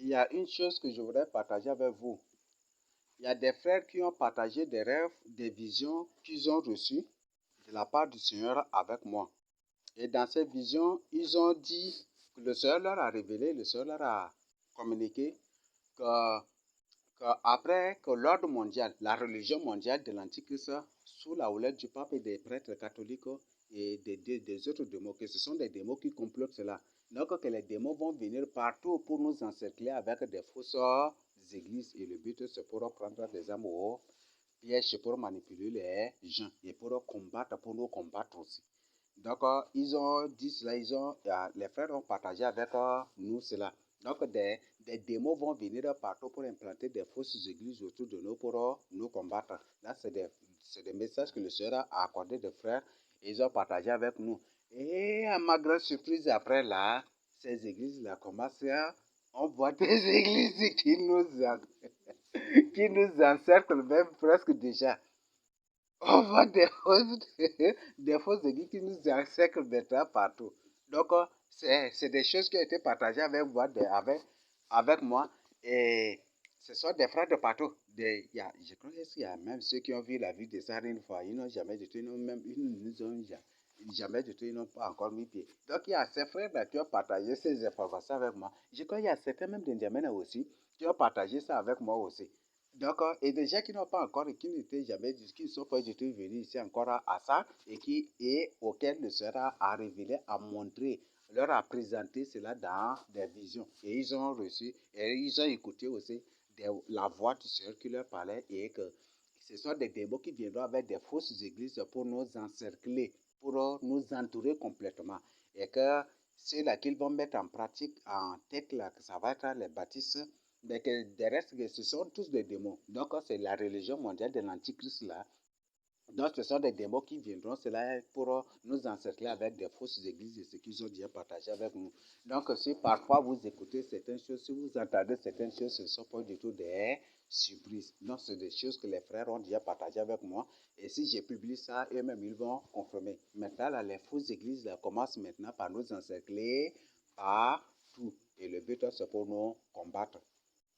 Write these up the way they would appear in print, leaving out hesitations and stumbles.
Il y a une chose que je voudrais partager avec vous. Il y a des frères qui ont partagé des rêves, des visions qu'ils ont reçues de la part du Seigneur avec moi. Et dans ces visions, ils ont dit que le Seigneur leur a révélé, le Seigneur leur a communiqué que, après que l'ordre mondial, la religion mondiale de l'Antichrist, sous la houlette du pape et des prêtres catholiques et des autres démons, que ce sont des démons qui complotent cela. Donc que les démons vont venir partout pour nous encercler avec des fausses églises. Et le but, c'est pour prendre des âmes au piège, pour manipuler les gens et pour nous combattre aussi. Donc, ils ont dit cela, les frères ont partagé avec nous cela. Donc, des démons vont venir partout pour implanter des fausses églises autour de nous pour nous combattre. Là, c'est des messages que le Seigneur a accordés des frères et ils ont partagé avec nous. Et à ma grande surprise, après là, ces églises-là commencent à... On voit des églises qui nous encerclent même presque déjà. On voit des fausses églises qui nous encerclent maintenant partout. Donc, c'est des choses qui ont été partagées avec moi. Et ce sont des frères de partout. Je crois qu'il y a même ceux qui ont vu la vie de Sarah une fois. Ils n'ont jamais du tout, ils n'ont pas encore mis pied. Donc, il y a ces frères-là qui ont partagé ces informations avec moi. Je crois qu'il y a certains même d'Indiamena aussi qui ont partagé ça avec moi aussi. Donc, et des gens qui n'ont pas encore, qui n'étaient jamais, qui ne sont pas du tout venus ici encore à ça, et auxquels le Seigneur a révélé, a montré, leur a présenté cela dans des visions. Et ils ont reçu, et ils ont écouté aussi la voix du Seigneur qui leur parlait, et que ce sont des démons qui viendront avec des fausses églises pour nous encercler, pour nous entourer complètement. Et que ceux-là qu'ils vont mettre en pratique, en tête, là, que ça va être les baptistes, mais que des restes, ce sont tous des démons. Donc, c'est la religion mondiale de l'Antichrist là. Donc, ce sont des démons qui viendront, cela pour nous encercler avec des fausses églises et ce qu'ils ont déjà partagé avec nous. Donc, si parfois vous écoutez certaines choses, si vous entendez certaines choses, ce ne sont pas du tout des surprises. Non, c'est des choses que les frères ont déjà partagées avec moi. Et si j'ai publié ça, eux-mêmes, ils vont confirmer. Maintenant, là, les fausses églises là, commencent maintenant par nous encercler partout. Et le but, c'est pour nous combattre.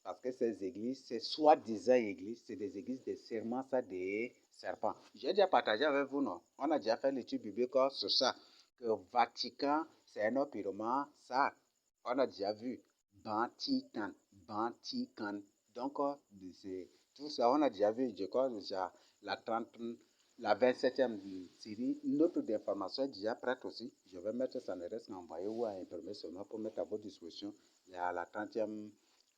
Parce que ces églises, ces soi-disant églises, c'est des églises de serments, ça, des serpents. J'ai déjà partagé avec vous, non? On a déjà fait l'étude biblique sur ça. Que Vatican, c'est un autre pyromane, ça, on a déjà vu. Vatican. Donc, c'est tout ça, on a déjà vu, je crois, déjà la 30, la 27e série. Une autre d'information est déjà prête aussi. Je vais mettre ça, ne reste à envoyer ou à imprimer seulement pour mettre à votre disposition. Il y a la 30e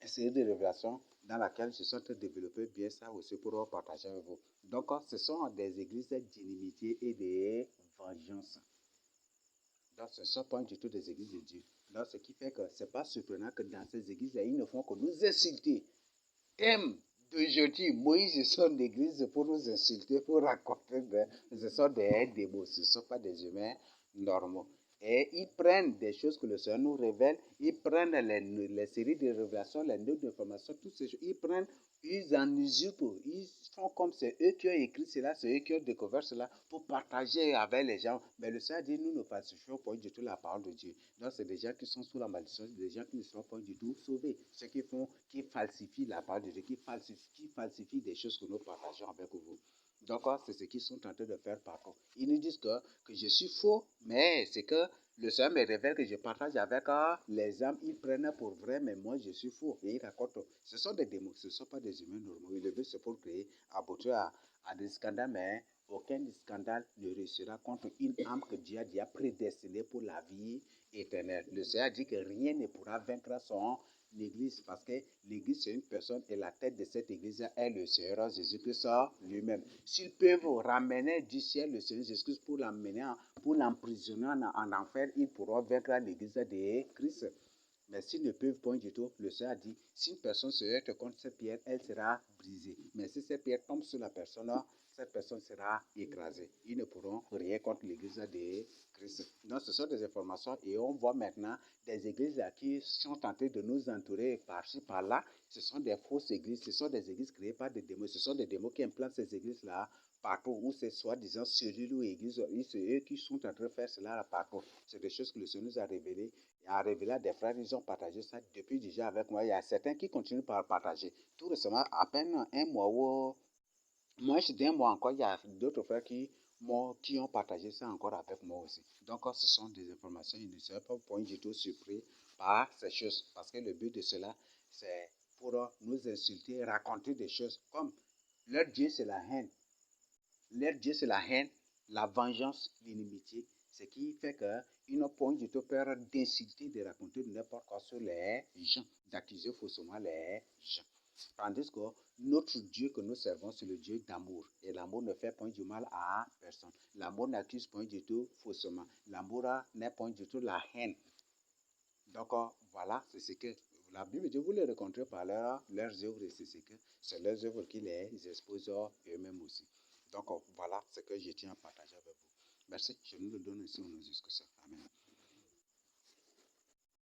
série de révélations dans laquelle je suis en train de développer bien ça aussi pour partager avec vous. Donc, ce sont des églises d'inimitié et de vengeance. Donc, ce ne sont pas du tout des églises de Dieu. Donc, ce qui fait que ce n'est pas surprenant que dans ces églises-là, ils ne font que nous insulter. Thème d'aujourd'hui, Moïse et son église pour nous insulter, pour raconter, ce sont des démons, ce ne sont pas des humains normaux. Et ils prennent des choses que le Seigneur nous révèle, ils prennent les séries de révélations, les notes d'information, toutes ces choses, ils en usurpent, ils font comme c'est eux qui ont écrit cela, c'est eux qui ont découvert cela pour partager avec les gens. Mais le Seigneur dit, nous ne falsifions pas du tout la parole de Dieu. Donc c'est des gens qui sont sous la malédiction, des gens qui ne sont pas du tout sauvés. Ceux qui falsifient la parole de Dieu, qui falsifient des choses que nous partageons avec vous. Donc, c'est ce qu'ils sont en train de faire partout. Ils nous disent que je suis faux, mais c'est que le Seigneur me révèle que je partage avec les âmes. Ils prennent pour vrai, mais moi, je suis faux. Et ils racontent. Ce sont des démons, ce ne sont pas des humains normaux. Le but, c'est pour créer, aboutir à des scandales, mais aucun scandale ne réussira contre une âme que Dieu a déjà prédestinée pour la vie éternelle. Le Seigneur dit que rien ne pourra vaincre son l'église, parce que l'église c'est une personne et la tête de cette église est le Seigneur Jésus-Christ lui-même. S'ils peuvent ramener du ciel le Seigneur Jésus-Christ pour l'emmener, pour l'emprisonner en enfer, ils pourront vaincre l'église de Christ. Mais s'ils ne peuvent pas du tout, le Seigneur a dit, si une personne se heurte contre cette pierre, elle sera brisée. Mais si cette pierre tombe sur la personne, cette personne sera écrasée. Ils ne pourront rien contre l'église de Christ. Donc, ce sont des informations et on voit maintenant des églises qui sont tentées de nous entourer par-ci, par-là. Ce sont des fausses églises, ce sont des églises créées par des démons. Ce sont des démons qui implantent ces églises-là partout où c'est soi-disant cellules ou églises. C'est eux qui sont en train de faire cela partout. C'est des choses que le Seigneur nous a révélées Et en révélant des frères, ils ont partagé ça depuis déjà avec moi. Il y a certains qui continuent par partager. Tout récemment, à peine un mois ou moins d'un mois encore, il y a d'autres frères qui ont partagé ça encore avec moi aussi. Donc, ce sont des informations, ils ne seraient pas point du tout surpris par ces choses. Parce que le but de cela, c'est pour nous insulter, raconter des choses comme leur Dieu, c'est la haine. Leur Dieu, c'est la haine, la vengeance, l'inimitié. Ce qui fait qu'ils n'ont point du tout peur d'insulter, de raconter n'importe quoi sur les gens, d'accuser faussement les gens. Tandis que notre Dieu que nous servons, c'est le Dieu d'amour. Et l'amour ne fait point du mal à personne. L'amour n'accuse point du tout faussement. L'amour n'est point du tout la haine. Donc voilà, c'est ce que la Bible dit, vous les rencontrez par leurs œuvres, et c'est leurs œuvres qui les exposent eux-mêmes aussi. Donc voilà ce que je tiens à partager avec vous. Merci, je nous le donne ici, on nous discute ça. Amen.